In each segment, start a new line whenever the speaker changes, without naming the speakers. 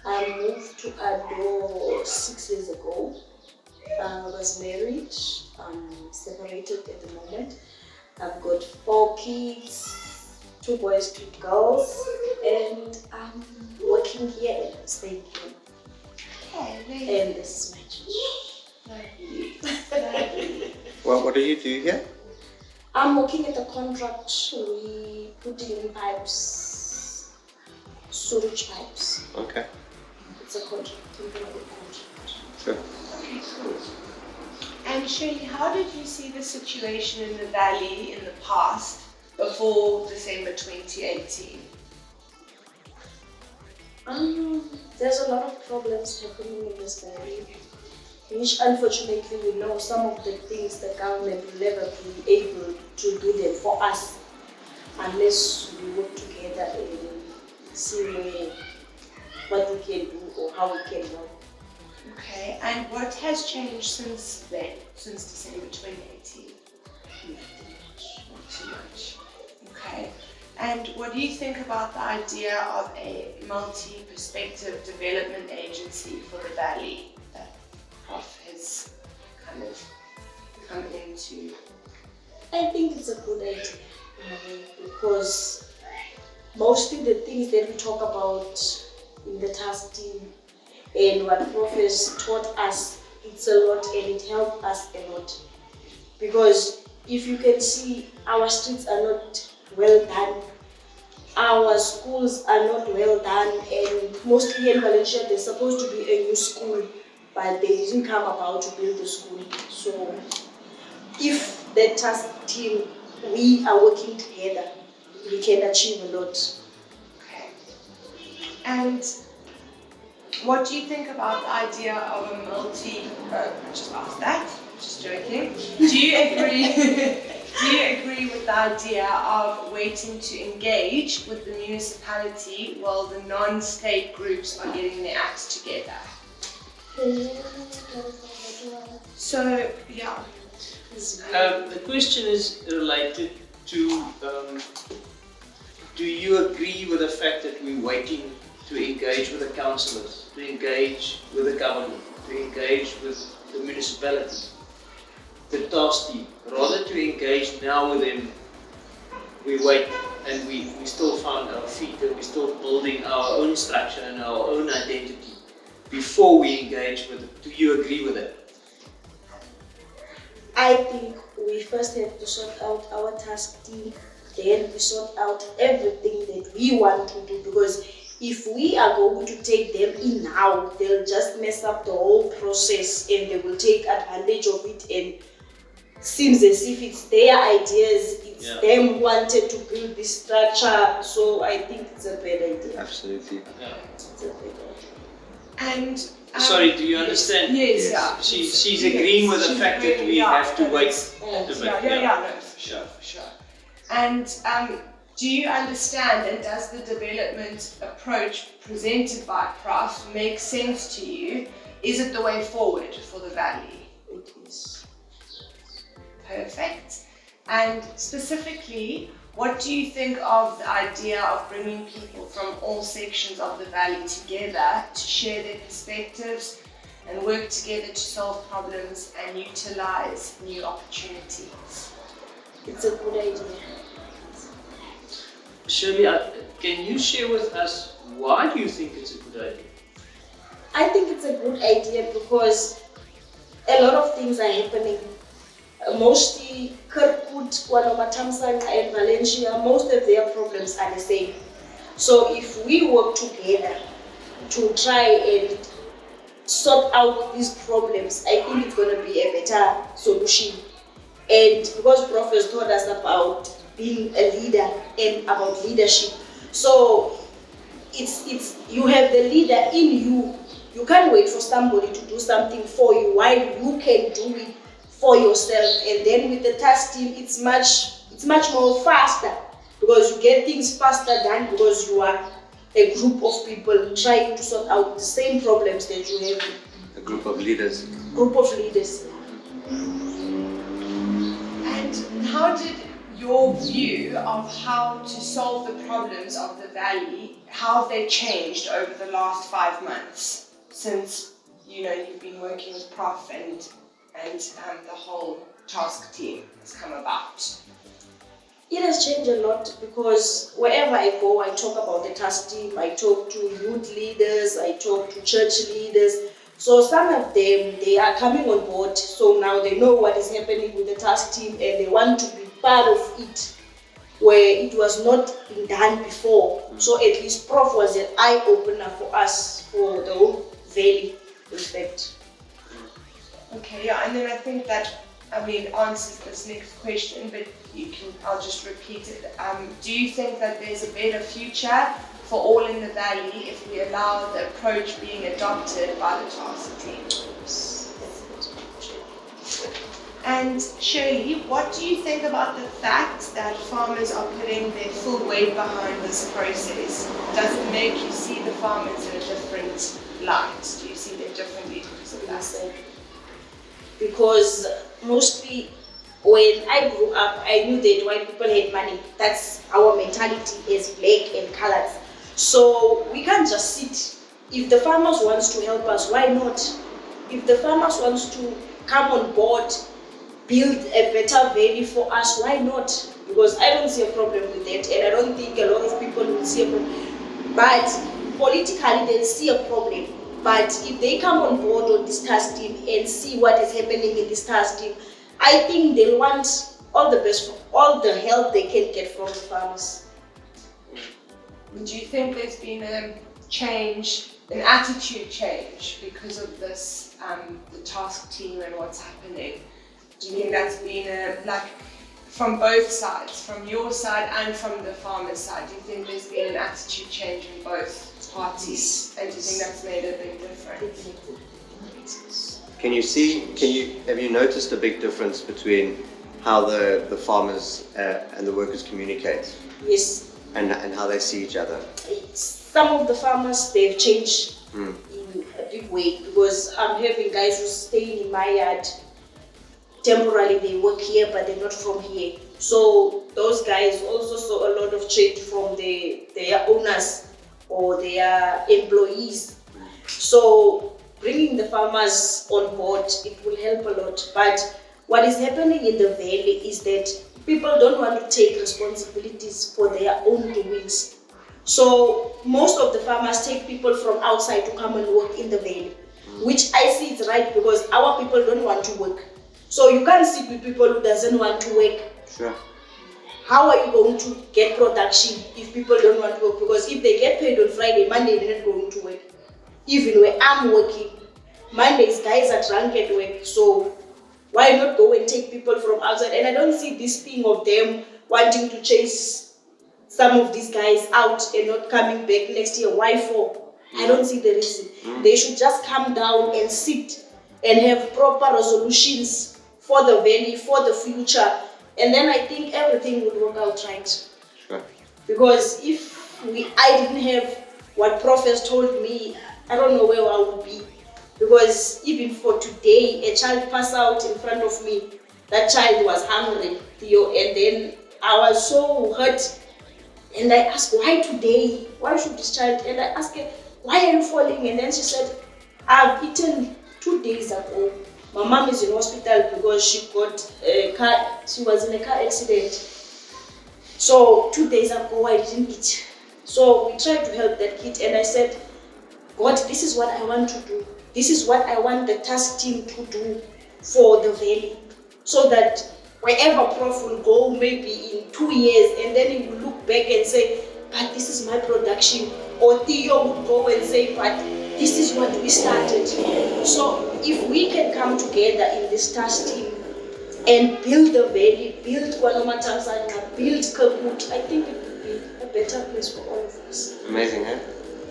I moved to Ado 6 years ago. I was married. I'm separated at the moment. I've got 4 kids, 2 boys, 2 girls, and I'm working here and staying here.
Okay,
And this is my church.
lovely.
Well, what do you do here?
I'm working at a contract. We putting in pipes, sewage pipes.
Okay,
It's a contract, temporary contract.
sure.
Okay, cool. And Shirley, how did you see the situation in the valley in the past before December 2018?
There's a lot of problems happening in this valley, which unfortunately we know some of the things the government will never be able to do them for us unless we work together and see what we can do or how we can help.
Okay, and what has changed since then, since December 2018? Not too much. Okay, and what do you think about the idea of a multi-perspective development agency for the valley that Prof has kind of come into?
I think it's a good idea because mostly the things that we talk about in the task team and what Prof has taught us, it's a lot and it helped us a lot. Because if you can see, our streets are not well done, our schools are not well done, and mostly in Valencia there's supposed to be a new school, but they didn't come about to build the school. So if the task team, we are working together, we can achieve a lot.
Okay. And what do you think about the idea of a just asked that, just joking. Do you agree? Do you agree with the idea of waiting to engage with the municipality while the non-state groups are getting their acts together? So, yeah.
The question is related to, do you agree with the fact that we're waiting to engage with the councillors, to engage with the government, to engage with the municipality, the task team, rather to engage now with them? We wait and we still found our feet and we're still building our own structure and our own identity before we engage with it. Do you agree with that?
I think we first have to sort out our task team, then we sort out everything that we want to do, because if we are going to take them in now, they'll just mess up the whole process and they will take advantage of it, and seems as if it's their ideas, it's them wanted to build this structure. So I think it's a bad idea.
Absolutely.
Yeah.
It's a bad idea.
And
sorry, do you understand?
Yes,
Yes.
yeah.
She's agreeing with the
She's
fact that
agreeing,
we
yeah,
have to
that
wait
it's-
a bit.
Yeah, no, for sure. And do you understand, and does the development approach presented by Prof make sense to you? Is it the way forward for the valley?
It is.
Perfect. And specifically, what do you think of the idea of bringing people from all sections of the valley together to share their perspectives and work together to solve problems and utilize new opportunities?
It's a good idea.
Shirley, can you share with us why do you think it's a good idea?
I think it's a good idea because a lot of things are happening. Mostly Kirkwood, Kwanomatamsanga and Valencia, most of their problems are the same. So if we work together to try and sort out these problems, I think it's going to be a better solution. And because Prof has taught us about being a leader and about leadership, so it's you have the leader in you. You can't wait for somebody to do something for you while you can do it for yourself. And then with the task team, it's much more faster because you get things faster done because you are a group of people trying to sort out the same problems that you have.
A group of leaders.
Group of leaders.
And how did your view of how to solve the problems of the valley, how have they changed over the last 5 months since you've been working with Prof and the whole task team has come about?
It has changed a lot because wherever I go, I talk about the task team, I talk to youth leaders, I talk to church leaders. So some of them, they are coming on board, so now they know what is happening with the task team and they want to be part of it, where it was not been done before. So at least Prof was an eye-opener for us, for the whole valley, in fact.
Okay, yeah, and then I think that, answers this next question, but I'll just repeat it. Do you think that there's a better future for all in the valley if we allow the approach being adopted by the task team? And Shirley, what do you think about the fact that farmers are putting their full weight behind this process? Does it make you see the farmers in a different light? Do you see them differently because of that?
Because mostly when I grew up, I knew that white people had money. That's our mentality as black and colored. So we can't just sit. If the farmers wants to help us, why not? If the farmers wants to come on board, build a better valley for us, why not? Because I don't see a problem with that, and I don't think a lot of people will see a problem. But politically, they see a problem. But if they come on board on this task team and see what is happening in this task team, I think they want all the best, for all the help they can get from the farmers.
Do you think there's been a change, an attitude change because of this, the task team and what's happening? Do you think that's been from both sides, from your side and from the farmer's side? Do you think there's been an attitude change in both parties? And do you think that's made a big difference?
Have you noticed a big difference between how the farmers and the workers communicate?
Yes.
And how they see each other?
Some of the farmers, they've changed in a big way, because I'm having guys who stay in my yard. Temporarily they work here, but they're not from here. So those guys also saw a lot of change from their owners or their employees. So bringing the farmers on board, it will help a lot. But what is happening in the valley is that people don't want to take responsibilities for their own doings. So most of the farmers take people from outside to come and work in the valley, which I see it's right, because our people don't want to work. So you can't sit with people who doesn't want to work.
Sure.
How are you going to get production if people don't want to work? Because if they get paid on Friday, Monday they're not going to work. Even where I'm working, Mondays guys are drunk at work. So why not go and take people from outside? And I don't see this thing of them wanting to chase some of these guys out and not coming back next year. Why for? I don't see the reason. They should just come down and sit and have proper resolutions for the valley, for the future. And then I think everything would work out right.
Sure.
Because if I didn't have what Prof has told me, I don't know where I would be. Because even for today, a child passed out in front of me. That child was hungry, Theo, and then I was so hurt. And I asked, why today? Why should this child? And I asked her, why are you falling? And then she said, I've eaten 2 days ago. My mom is in hospital because she was in a car accident. So 2 days ago I didn't eat. So we tried to help that kid, and I said, God, this is what I want to do. This is what I want the task team to do for the valley. So that wherever Prof will go, maybe in 2 years, and then he will look back and say, but this is my production. Or Theo would go and say, but this is what we started. So if we can come together in this task team and build the valley, build Kwanomatamsanga, build Kakut, I think it would be a better place for all of us.
Amazing, eh?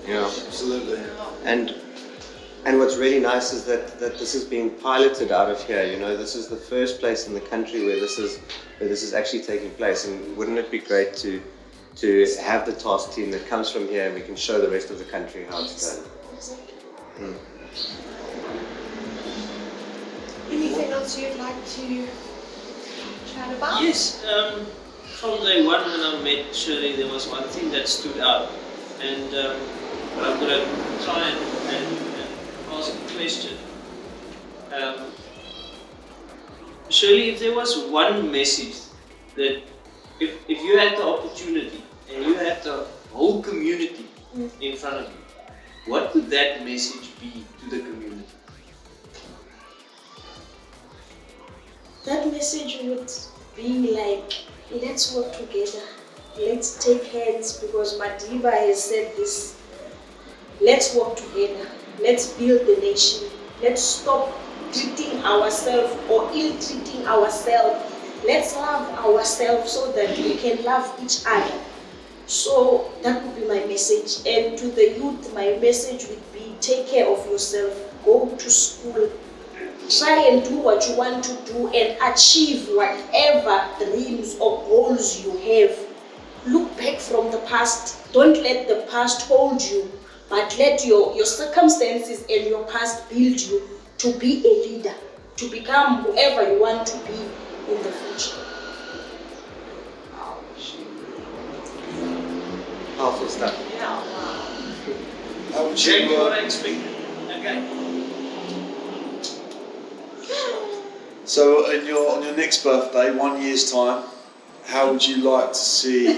Yeah.
Absolutely.
And what's really nice is that this is being piloted out of here. You know, this is the first place in the country where this is actually taking place. And wouldn't it be great to have the task team that comes from here, and we can show the rest of the country how it's done.
Anything else you'd like to chat about?
Yes. from day one when I met Shirley, there was one thing that stood out, and but I'm going to try and ask a question. Shirley, if there was one message that if you had the opportunity and you had the whole community in front of you, what would that message be to the community?
That message would be like, let's work together, let's take hands, because Madiba has said this, let's work together, let's build the nation, let's stop treating ourselves or ill-treating ourselves, let's love ourselves so that we can love each other. So that would be my message. And to the youth, my message would be, take care of yourself, go to school, try and do what you want to do and achieve whatever dreams or goals you have. Look back from the past. Don't let the past hold you, but let your circumstances and your past build you to be a leader, to become whoever you want to be in the future.
Powerful stuff.
Yeah.
How would
Exactly what I
you,
expected. Okay.
so on your next birthday, 1 year's time, how would you like to see,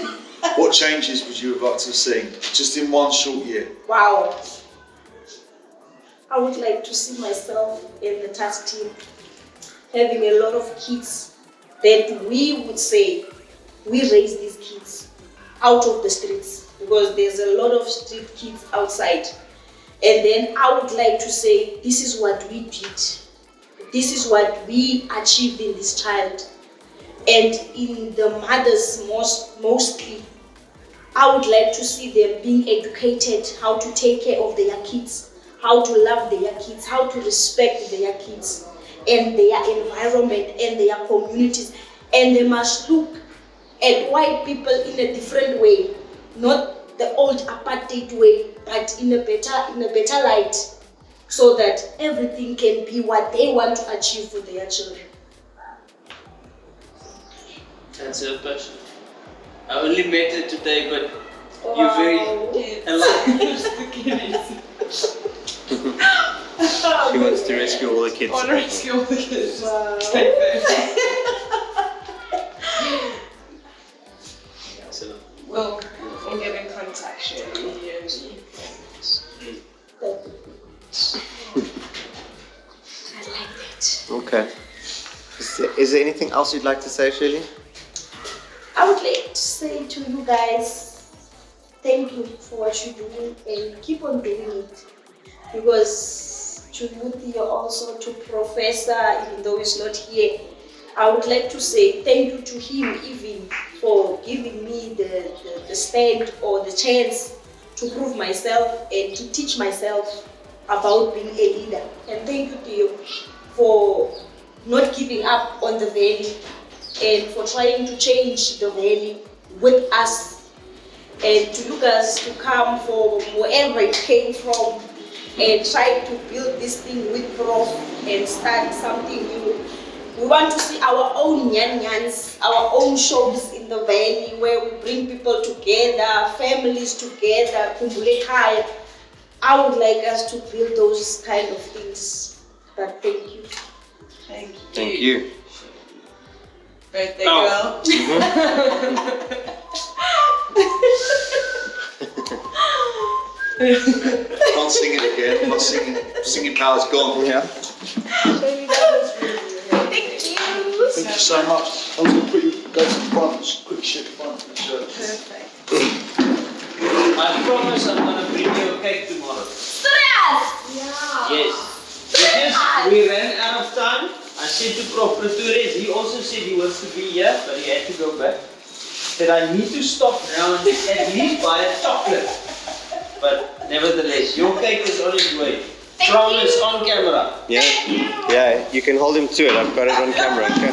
what changes would you have liked to see just in one short year?
Wow. I would like to see myself in the task team having a lot of kids that we would say we raise these kids out of the streets, because there's a lot of street kids outside. And then I would like to say, this is what we did. This is what we achieved in this child. And in the mothers mostly, I would like to see them being educated how to take care of their kids, how to love their kids, how to respect their kids and their environment and their communities. And they must look at white people in a different way, not the old apartheid way, but in a better light, so that everything can be what they want to achieve for their children.
That's her passion. I only met her today, but you're very alive.
She wants to rescue all the kids.
I want to rescue all the kids.
Wow.
Excellent.
We'll get in contact, Shirley.
I like that.
Okay. Is there anything else you'd like to say, Shirley?
I would like to say to you guys, thank you for what you're doing and keep on doing it. Because to Ruthie, also to Professor, even though he's not here, I would like to say thank you to him even for giving me the stand or the chance to prove myself and to teach myself about being a leader. And thank you to you for not giving up on the valley and for trying to change the valley with us, and to Lucas to come from wherever you came from and try to build this thing with Prof and start something new. We want to see our own nyans, our own shows in the valley where we bring people together, families together, kumbulekaya. I would like us to build those kind of things. But thank you.
Thank you.
Thank you.
Birthday girl.
Can't sing it again. My singing power's gone.
Yeah.
Thank you.
Thank you so much. I was going to put you go to the front, just quick shit front.
Perfect.
I promise I'm gonna bring you a cake tomorrow.
Yeah.
Yes. Because we ran out of time. I said to Prof Pretorius, he also said he wants to be here, but he had to go back. That I need to stop now and at least buy a chocolate. But nevertheless, your cake is on its way. Promise on camera.
Yeah. Yeah. You can hold him to it. I've got it on camera. Okay.